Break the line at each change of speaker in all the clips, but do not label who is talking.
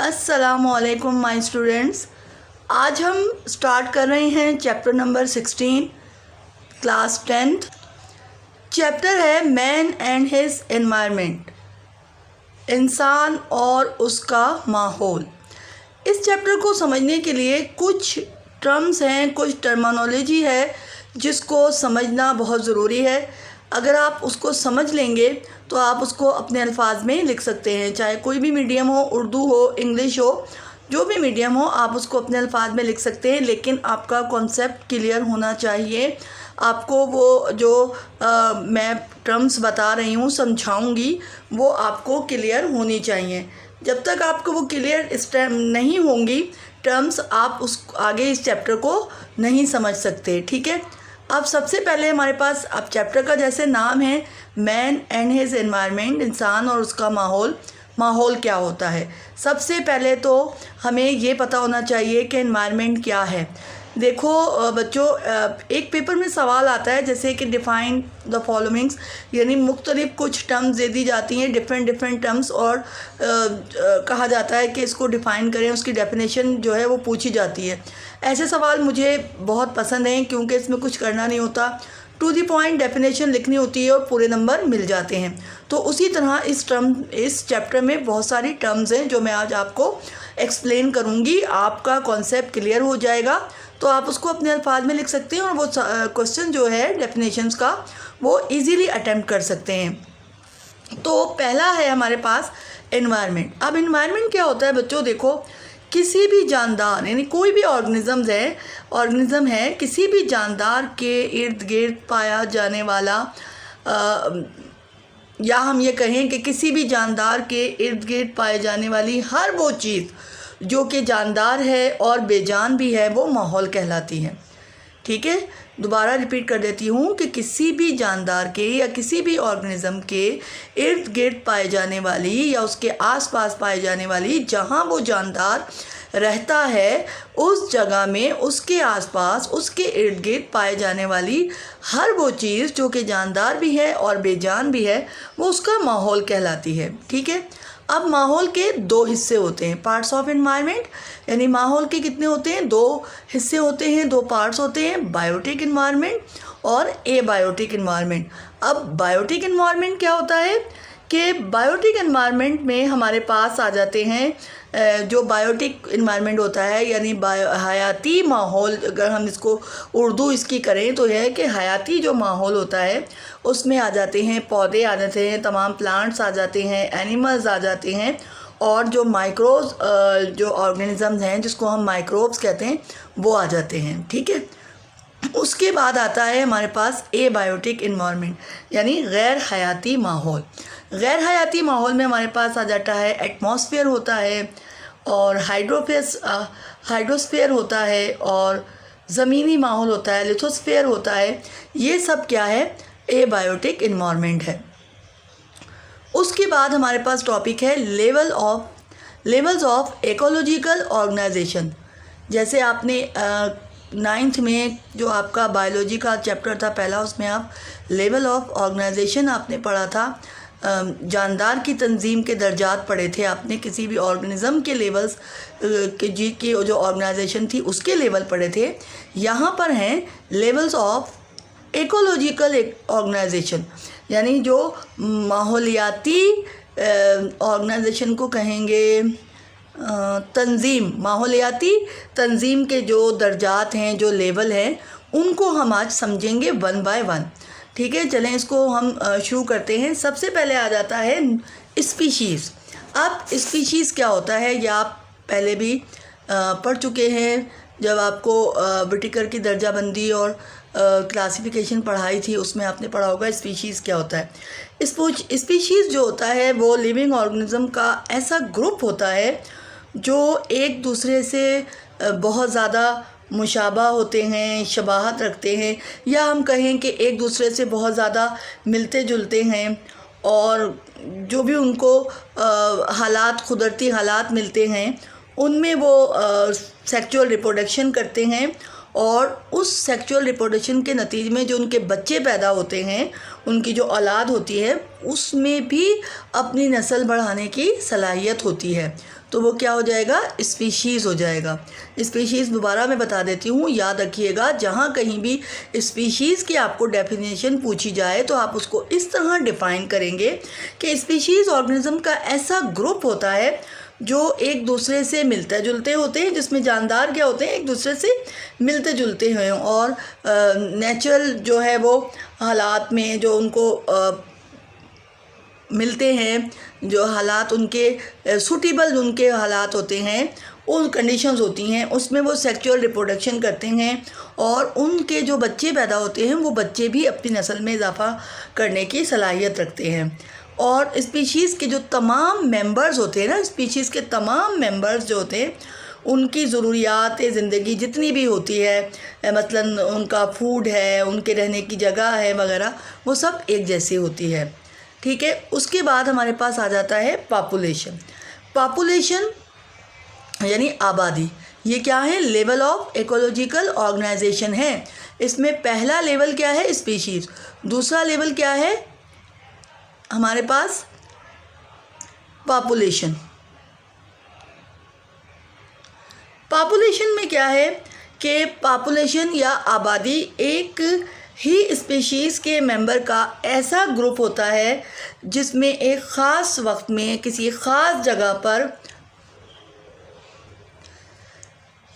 अस्सलामुअलैकुम my students. आज हम स्टार्ट कर रहे हैं chapter number 16 class 10th। Chapter है मैन एंड हिज एनवायरनमेंट, इंसान और उसका माहौल। इस चैप्टर को समझने के लिए कुछ टर्म्स हैं, कुछ टर्मिनोलॉजी है जिसको समझना बहुत ज़रूरी है। अगर आप उसको समझ लेंगे तो आप उसको अपने अल्फाज में लिख सकते हैं, चाहे कोई भी मीडियम हो, उर्दू हो, इंग्लिश हो, जो भी मीडियम हो आप उसको अपने अल्फाज में लिख सकते हैं। लेकिन आपका कॉन्सेप्ट क्लियर होना चाहिए। आपको वो जो मैं टर्म्स बता रही हूँ, समझाऊँगी, वो आपको क्लियर होनी चाहिए। जब तक आपको वो क्लियर इस टाइम नहीं होंगी टर्म्स, आप उस आगे इस चैप्टर को नहीं समझ सकते। ठीक है, अब सबसे पहले हमारे पास अब चैप्टर का जैसे नाम है मैन एंड हिज एनवायरनमेंट, इंसान और उसका माहौल। माहौल क्या होता है? सबसे पहले तो हमें ये पता होना चाहिए कि एनवायरनमेंट क्या है। देखो बच्चों, एक पेपर में सवाल आता है जैसे कि डिफ़ाइन द फॉलोइंग्स, यानी मुख्तलिफ कुछ टर्म्स दे दी जाती हैं, डिफरेंट टर्म्स, और कहा जाता है कि इसको डिफ़ाइन करें, उसकी डेफिनेशन जो है वो पूछी जाती है। ऐसे सवाल मुझे बहुत पसंद हैं क्योंकि इसमें कुछ करना नहीं होता, टू दी पॉइंट डेफिनेशन लिखनी होती है और पूरे नंबर मिल जाते हैं। तो उसी तरह इस चैप्टर में बहुत सारी टर्म्स हैं जो मैं आज आपको एक्सप्लेन करूँगी। आपका कॉन्सेप्ट क्लियर हो जाएगा तो आप उसको अपने अल्फाज में लिख सकते हैं और वो क्वेश्चन जो है डेफिनेशंस का वो इजीली अटेम्प्ट कर सकते हैं। तो पहला है हमारे पास एनवायरनमेंट। अब एनवायरनमेंट क्या होता है बच्चों? देखो, किसी भी जानदार यानी कोई भी ऑर्गेनिज्म है, किसी भी जानदार के इर्द गिर्द पाया जाने वाला, या हम ये कहें कि किसी भी जानदार के इर्द गिर्द पाए जाने वाली हर वो चीज़ जो कि जानदार है और बेजान भी है, वो माहौल कहलाती है। ठीक है, दोबारा रिपीट कर देती हूँ कि किसी भी जानदार के या किसी भी ऑर्गेनिज्म के इर्द गिर्द पाए जाने वाली या उसके आसपास पाए जाने वाली, जहाँ वो जानदार रहता है उस जगह में, उसके आसपास, उसके इर्द गिर्द पाए जाने वाली हर वो चीज़ जो कि जानदार भी है और बेजान भी है, वो उसका माहौल कहलाती है। ठीक है, अब माहौल के दो हिस्से होते हैं, पार्ट्स ऑफ एनवायरनमेंट, यानी माहौल के कितने होते हैं? दो हिस्से होते हैं, दो पार्ट्स होते हैं, बायोटिक एनवायरनमेंट और एबायोटिक एनवायरनमेंट। अब बायोटिक एनवायरनमेंट क्या होता है कि बायोटिक एनवायरनमेंट में हमारे पास आ जाते हैं जो बायोटिक एनवायरनमेंट होता है, यानी हयाती माहौल, अगर हम इसको उर्दू इसकी करें तो यह है कि हयाती जो माहौल होता है उसमें आ जाते हैं पौधे, आ जाते हैं तमाम प्लांट्स, आ जाते हैं एनिमल्स, आ जाते हैं, और जो माइक्रोब्स जो ऑर्गेनिजम्स हैं जिसको हम माइक्रोब्स कहते हैं वो आ जाते हैं। ठीक है, उसके बाद आता है हमारे पास एबायोटिक एनवायरनमेंट, यानी गैर हयाती माहौल। गैर हयाती माहौल में हमारे पास आ जाता है एटमॉस्फेयर होता है, और हाइड्रोस्फेयर होता है, और ज़मीनी माहौल होता है, लिथोस्फेयर होता है। ये सब क्या है? एबायोटिक एनवायरनमेंट है। उसके बाद हमारे पास टॉपिक है लेवल्स ऑफ इकोलॉजिकल ऑर्गेनाइजेशन। जैसे आपने 9th में जो आपका बायोलॉजी का चैप्टर था पहला, उसमें आप लेवल ऑफ ऑर्गेनाइजेशन आपने पढ़ा था, जानदार की तंजीम के दर्जात पढ़े थे आपने, किसी भी ऑर्गेनिज़म के लेवल्स की जो ऑर्गेनाइजेशन थी उसके लेवल पढ़े थे। यहाँ पर हैं लेवल्स ऑफ इकोलॉजिकल ऑर्गेनाइजेशन, यानी जो माहौलियाती ऑर्गेनाइजेशन को कहेंगे तंजीम, माहौलियाती तंजीम के जो दर्जात हैं, जो लेवल हैं, उनको हम आज समझेंगे वन बाय वन। ठीक है, चलें इसको हम शुरू करते हैं। सबसे पहले आ जाता है स्पीशीज़। अब स्पीशीज़ क्या होता है या आप पहले भी पढ़ चुके हैं, जब आपको व्हिटेकर की दर्जाबंदी और क्लासिफिकेशन पढ़ाई थी उसमें आपने पढ़ा होगा स्पीशीज़ क्या होता है। स्पीशीज़ जो होता है वो लिविंग ऑर्गेनिज्म का ऐसा ग्रुप होता है जो एक दूसरे से बहुत ज़्यादा मुशाबा होते हैं, शबाहत रखते हैं, या हम कहें कि एक दूसरे से बहुत ज़्यादा मिलते जुलते हैं, और जो भी उनको हालात, कुदरती हालात मिलते हैं उनमें वो सेक्सुअल रिप्रोडक्शन करते हैं, और उस सेक्सुअल रिप्रोडक्शन के नतीजे में जो उनके बच्चे पैदा होते हैं, उनकी जो औलाद होती है, उसमें भी अपनी नस्ल बढ़ाने की सलाहियत होती है। तो वो क्या हो जाएगा, स्पीशीज़ हो जाएगा। स्पीशीज़ दोबारा मैं बता देती हूँ, याद रखिएगा, जहाँ कहीं भी स्पीशीज़ की आपको डेफिनेशन पूछी जाए तो आप उसको इस तरह डिफ़ाइन करेंगे कि स्पीशीज़ ऑर्गेनिज्म का ऐसा ग्रुप होता है जो एक दूसरे से मिलते जुलते होते हैं, जिसमें जानदार क्या होते हैं, एक दूसरे से मिलते जुलते हैं और नेचुरल जो है वो हालात में जो उनको मिलते हैं, जो हालात उनके सूटेबल उनके हालात होते हैं, उन कंडीशंस होती हैं, उसमें वो सेक्सुअल रिप्रोडक्शन करते हैं और उनके जो बच्चे पैदा होते हैं वो बच्चे भी अपनी नस्ल में इजाफा करने की सलाहियत रखते हैं। और स्पीशीज़ के जो तमाम मेंबर्स होते हैं ना, स्पीशीज़ के तमाम मेंबर्स जो होते हैं उनकी ज़रूरियात ज़िंदगी जितनी भी होती है, मसलन उनका फूड है, उनके रहने की जगह है वगैरह, वो सब एक जैसी होती है। ठीक है, उसके बाद हमारे पास आ जाता है पॉपुलेशन। पॉपुलेशन यानी आबादी, ये क्या है, लेवल ऑफ इकोलॉजिकल ऑर्गेनाइजेशन है। इसमें पहला लेवल क्या है, स्पीशीज़, दूसरा लेवल क्या है हमारे पास, पॉपुलेशन। पॉपुलेशन में क्या है कि पॉपुलेशन या आबादी एक ही स्पीशीज़ के मेंबर का ऐसा ग्रुप होता है जिसमें एक ख़ास वक्त में किसी ख़ास जगह पर,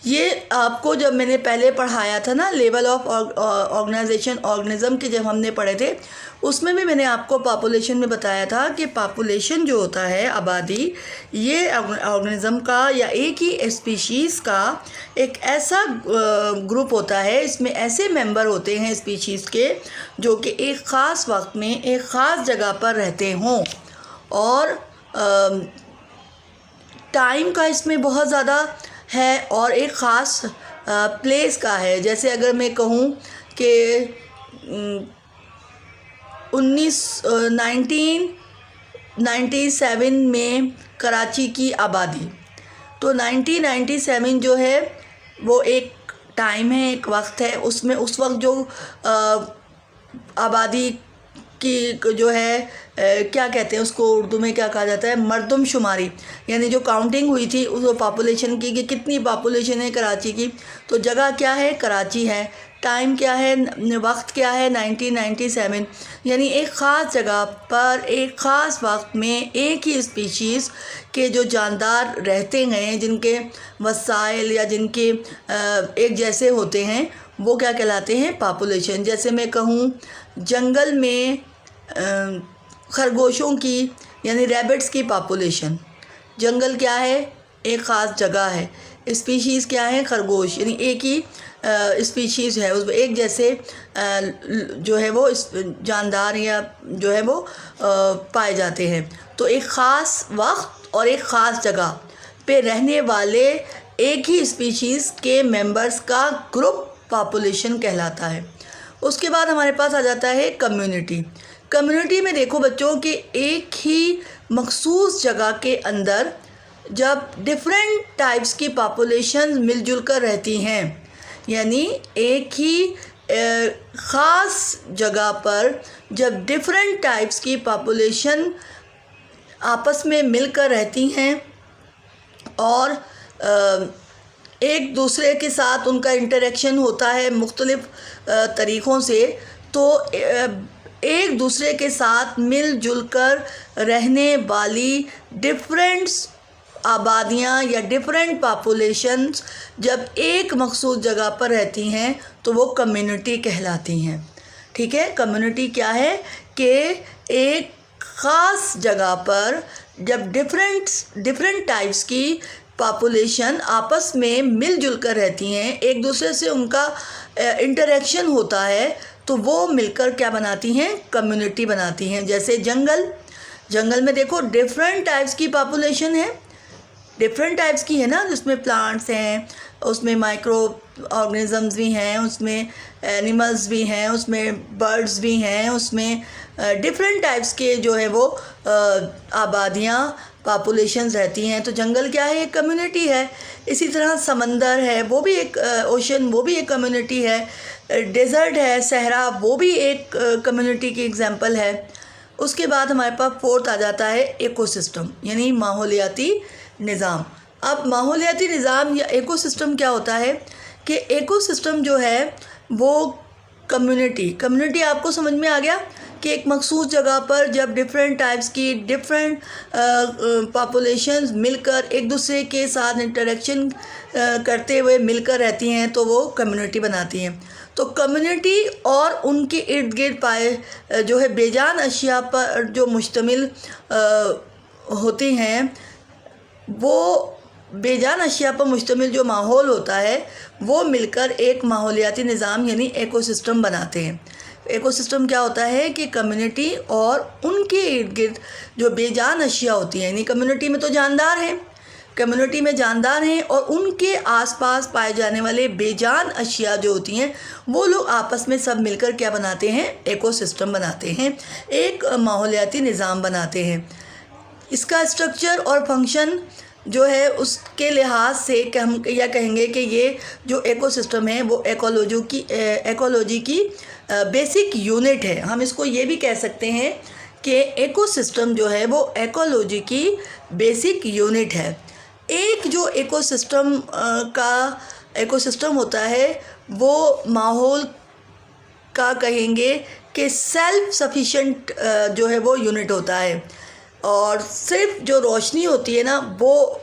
ये आपको जब मैंने पहले पढ़ाया था ना लेवल ऑफ ऑर्गेनाइजेशन ऑर्गेनिज्म के, जब हमने पढ़े थे उसमें भी मैंने आपको पॉपुलेशन में बताया था कि पॉपुलेशन जो होता है, आबादी, ये ऑर्गेनिज्म का या एक ही स्पीशीज़ का एक ऐसा ग्रुप होता है, इसमें ऐसे मेंबर होते हैं स्पीशीज़ के जो कि एक ख़ास वक्त में एक ख़ास जगह पर रहते हों और टाइम का इसमें बहुत ज़्यादा है और एक ख़ास प्लेस का है। जैसे अगर मैं कहूँ कि 1997 में कराची की आबादी, तो 1997 जो है वो एक टाइम है, एक वक्त है, उसमें उस वक्त जो आबादी की जो है क्या कहते हैं उसको उर्दू में क्या कहा जाता है, मर्दमशुमारी, यानी जो काउंटिंग हुई थी उस पॉपुलेशन की कि कितनी पॉपुलेशन है कराची की, तो जगह क्या है, कराची है, टाइम क्या है, वक्त क्या है, 1997, यानी एक ख़ास जगह पर एक ख़ास वक्त में एक ही स्पीशीज़ के जो जानदार रहते हैं, जिनके वसाइल या जिनके एक जैसे होते हैं, वो क्या कहलाते हैं, पॉपुलेशन। जैसे मैं कहूँ जंगल में खरगोशों की यानी रैबिट्स की पॉपुलेशन, जंगल क्या है, एक ख़ास जगह है, स्पीशीज़ क्या है, खरगोश, यानी एक ही स्पीशीज़ है, उसमें एक जैसे जो है वो जानदार या जो है वो पाए जाते हैं। तो एक ख़ास वक्त और एक ख़ास जगह पे रहने वाले एक ही स्पीशीज़ के मेंबर्स का ग्रुप पॉपुलेशन कहलाता है। उसके बाद हमारे पास आ जाता है कम्युनिटी। कम्युनिटी में देखो बच्चों कि एक ही मखसूस जगह के अंदर जब डिफरेंट टाइप्स की पॉपुलेशन मिलजुल कर रहती हैं, यानी एक ही ख़ास जगह पर जब डिफरेंट टाइप्स की पॉपुलेशन आपस में मिलकर रहती हैं और एक दूसरे के साथ उनका इंटरेक्शन होता है मुख्तलिफ़ तरीक़ों से, तो एक दूसरे के साथ मिलजुल कर रहने वाली डिफरेंट आबादियाँ या डिफरेंट पॉपुलेशंस जब एक मखसूस जगह पर रहती हैं तो वो कम्युनिटी कहलाती हैं। ठीक है, कम्युनिटी क्या है कि एक ख़ास जगह पर जब डिफरेंट टाइप्स की पॉपुलेशन आपस में मिलजुल कर रहती हैं, एक दूसरे से उनका इंटरेक्शन होता है, तो वो मिलकर क्या बनाती हैं, कम्युनिटी बनाती हैं। जैसे जंगल में देखो डिफरेंट टाइप्स की पॉपुलेशन है, डिफरेंट टाइप्स की है ना, जिसमें प्लांट्स हैं, उसमें माइक्रो ऑर्गेनिजम्स भी हैं, उसमें एनिमल्स भी हैं, उसमें बर्ड्स भी हैं, उसमें डिफरेंट टाइप्स के जो है वो आबादियाँ पॉपुलेशंस रहती हैं। तो जंगल क्या है, एक कम्युनिटी है। इसी तरह समंदर है, वो भी एक ओशन, वो भी एक कम्युनिटी है। डेज़र्ट है, सहरा, वो भी एक कम्युनिटी की एग्जांपल है। उसके बाद हमारे पास फोर्थ आ जाता है इकोसिस्टम, यानी माहौलियाती निज़ाम। अब माहौलियाती निज़ाम या इकोसिस्टम क्या होता है कि इकोसिस्टम जो है वो कम्युनिटी आपको समझ में आ गया कि एक मखसूस जगह पर जब डिफरेंट टाइप्स की डिफरेंट पॉपुलेशंस मिलकर एक दूसरे के साथ इंटरेक्शन करते हुए मिलकर रहती हैं तो वो कम्युनिटी बनाती हैं। तो कम्युनिटी और उनके इर्द गिर्द पाए जो है बेजान अशिया पर जो मुश्तमिल होती हैं, वो बेजान अशिया पर मुश्तमिल जो माहौल होता है वो मिलकर एक माहौलियाती निज़ाम यानी इकोसिस्टम बनाते हैं। इकोसिस्टम क्या होता है कि कम्युनिटी और उनके इर्द गिर्द जो बेजान अशिया होती हैं, यानी कम्युनिटी में तो जानदार हैं, कम्युनिटी में जानदार हैं और उनके आसपास पाए जाने वाले बेजान अशिया जो होती हैं वो लोग आपस में सब मिलकर क्या बनाते हैं, इकोसिस्टम बनाते हैं, एक माहौलियाती निज़ाम बनाते हैं। इसका स्ट्रक्चर और फंक्शन जो है उसके लिहाज से हम या कहेंगे कि ये जो इकोसिस्टम है वो इकोलॉजी की बेसिक यूनिट है। हम इसको ये भी कह सकते हैं कि इकोसिस्टम जो है वो इकोलॉजी की बेसिक यूनिट है। एक जो इकोसिस्टम होता है वो माहौल का कहेंगे कि सेल्फ सफिशिएंट जो है वो यूनिट होता है, और सिर्फ जो रोशनी होती है ना वो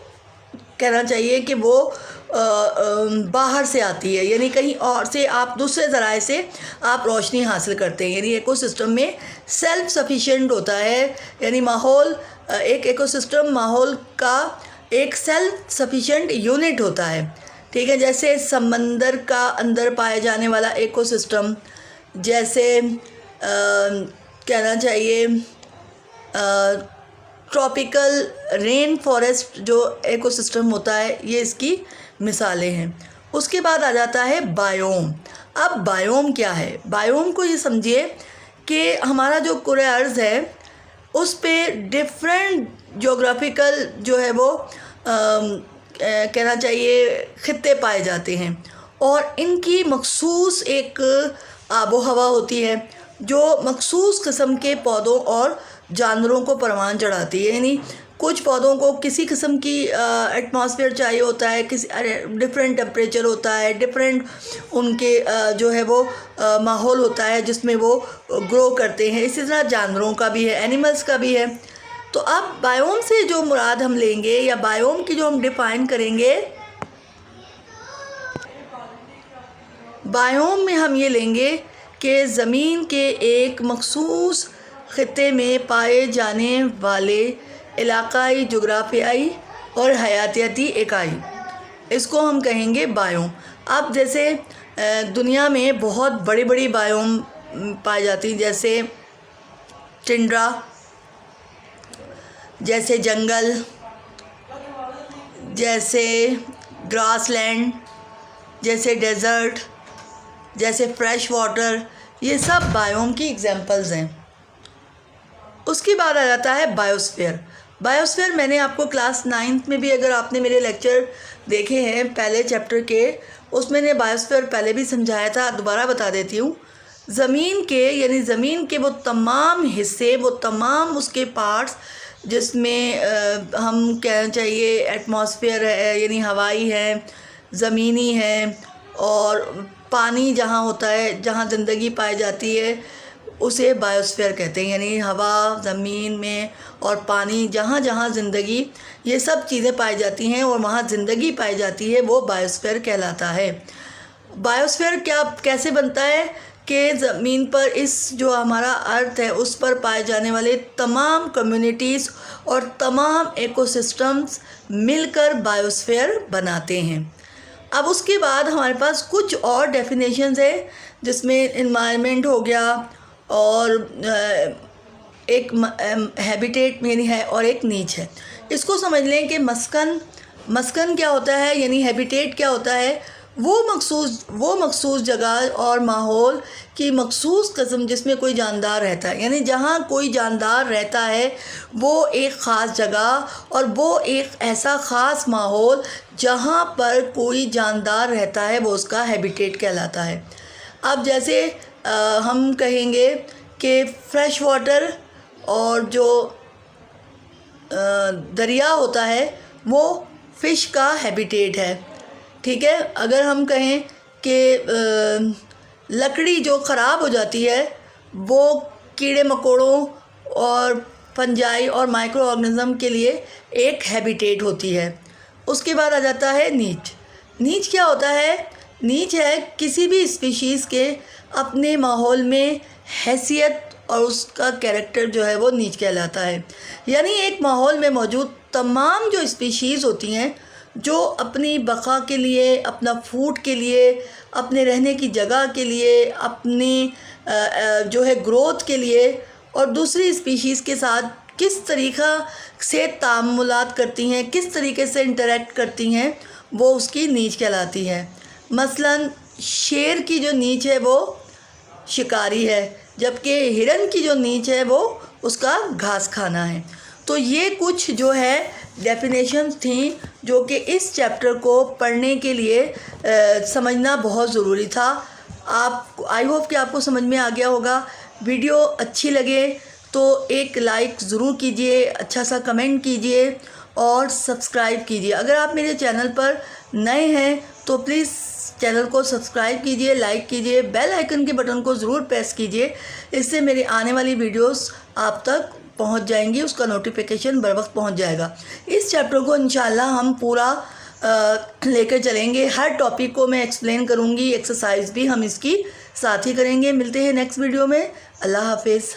कहना चाहिए कि वो बाहर से आती है, यानी कहीं और से आप दूसरे ज़राए से आप रोशनी हासिल करते हैं। यानी इकोसिस्टम में सेल्फ सफिशिएंट होता है, यानी माहौल एक इकोसिस्टम माहौल का एक सेल्फ सफिशिएंट यूनिट होता है। ठीक है, जैसे समंदर का अंदर पाए जाने वाला इकोसिस्टम, जैसे कहना चाहिए ट्रॉपिकल रेन फॉरेस्ट जो इकोसिस्टम होता है, ये इसकी मिसालें हैं। उसके बाद आ जाता है बायोम। अब बायोम क्या है? बायोम को ये समझिए कि हमारा जो कुरे अर्ज़ है उस पे डिफरेंट जोग्राफिकल जो है वो कहना चाहिए खित्ते पाए जाते हैं और इनकी मखसूस एक आबो हवा होती है जो मखसूस किस्म के पौधों और जानवरों को परवान चढ़ाती है। यानी कुछ पौधों को किसी किस्म की एटमॉस्फेयर चाहिए होता है, किसी डिफरेंट टेम्परेचर होता है, डिफरेंट उनके जो है वो माहौल होता है जिसमें वो ग्रो करते हैं। इसी तरह जानवरों का भी है, एनिमल्स का भी है। तो अब बायोम से जो मुराद हम लेंगे या बायोम की जो हम डिफ़ाइन करेंगे, बायोम में हम ये लेंगे कि ज़मीन के एक मखसूस ख़ित्ते में पाए जाने वाले इलाक़ाई, जोग्राफियाई और हयातियाती इकाई, इसको हम कहेंगे बायोम। अब जैसे दुनिया में बहुत बड़ी बड़ी बायोम पाई जाती, जैसे टिंड्रा, जैसे जंगल, जैसे ग्रासलैंड, जैसे डेज़र्ट, जैसे फ्रेश वाटर, ये सब बायोम की एग्जांपल्स हैं। उसके बाद आ जाता है बायोस्फीयर। बायोस्फीयर मैंने आपको क्लास 9th में भी, अगर आपने मेरे लेक्चर देखे हैं पहले चैप्टर के, उसमें मैंने बायोस्फीयर पहले भी समझाया था, दोबारा बता देती हूँ। ज़मीन के यानी ज़मीन के वो तमाम हिस्से, वो तमाम उसके पार्ट्स जिसमें हम कहना चाहिए एटमॉस्फेयर है, यानी हवाई है, ज़मीनी है, और पानी जहाँ होता है, जहाँ ज़िंदगी पाई जाती है, उसे बायोस्फीयर कहते हैं। यानी हवा, ज़मीन में और पानी, जहाँ जहाँ ज़िंदगी, ये सब चीज़ें पाई जाती हैं और वहाँ ज़िंदगी पाई जाती है, वो बायोस्फीयर कहलाता है। बायोस्फीयर कैसे बनता है कि ज़मीन पर इस जो हमारा अर्थ है उस पर पाए जाने वाले तमाम कम्युनिटीज़ और तमाम इकोसिस्टम्स मिलकर बायोस्फीयर बनाते हैं। अब उसके बाद हमारे पास कुछ और डेफिनेशंस है जिसमें एनवायरनमेंट हो गया और एक हैबिटेट यानी है और एक नीच है। इसको समझ लें कि मस्कन क्या होता है, यानी हैबिटेट क्या होता है, वो मखसूस जगह और माहौल की मखसूस किस्म जिसमें कोई जानदार रहता है। यानी जहाँ कोई जानदार रहता है वो एक ख़ास जगह और वो एक ऐसा ख़ास माहौल जहाँ पर कोई जानदार रहता है, वो उसका हैबिटेट कहलाता है। अब जैसे हम कहेंगे कि फ्रेश वाटर और जो दरिया होता है वो फ़िश का हैबिटेट है। ठीक है, अगर हम कहें कि लकड़ी जो ख़राब हो जाती है वो कीड़े मकोड़ों और फंजाई और माइक्रो ऑर्गेनिज़म के लिए एक हैबिटेट होती है। उसके बाद आ जाता है नीच। नीच क्या होता है? नीच है किसी भी स्पीशीज़ के अपने माहौल में हैसियत और उसका कैरेक्टर जो है वो नीच कहलाता है। यानी एक माहौल में मौजूद तमाम जो स्पीशीज़ होती हैं जो अपनी बका के लिए, अपना फूड के लिए, अपने रहने की जगह के लिए, अपनी जो है ग्रोथ के लिए और दूसरी स्पीशीज़ के साथ किस तरीक़ा से तामुलात करती हैं, किस तरीके से इंटरेक्ट करती हैं, वो उसकी नीच कहलाती है। मसलन शेर की जो नीच है वो शिकारी है, जबकि हिरन की जो नीच है वो उसका घास खाना है। तो ये कुछ जो है डेफिनेशंस थी जो कि इस चैप्टर को पढ़ने के लिए समझना बहुत ज़रूरी था। आप आई होप कि आपको समझ में आ गया होगा। वीडियो अच्छी लगे तो एक लाइक ज़रूर कीजिए, अच्छा सा कमेंट कीजिए और सब्सक्राइब कीजिए। अगर आप मेरे चैनल पर नए हैं तो प्लीज़ चैनल को सब्सक्राइब कीजिए, लाइक कीजिए, बेल आइकन के बटन को ज़रूर प्रेस कीजिए। इससे मेरी आने वाली वीडियोस आप तक पहुंच जाएंगी, उसका नोटिफिकेशन बर वक्त पहुँच जाएगा। इस चैप्टर को इंशाल्लाह हम पूरा लेकर चलेंगे। हर टॉपिक को मैं एक्सप्लेन करूँगी, एक्सरसाइज भी हम इसकी साथ ही करेंगे। मिलते हैं नेक्स्ट वीडियो में। अल्लाह हाफिज़।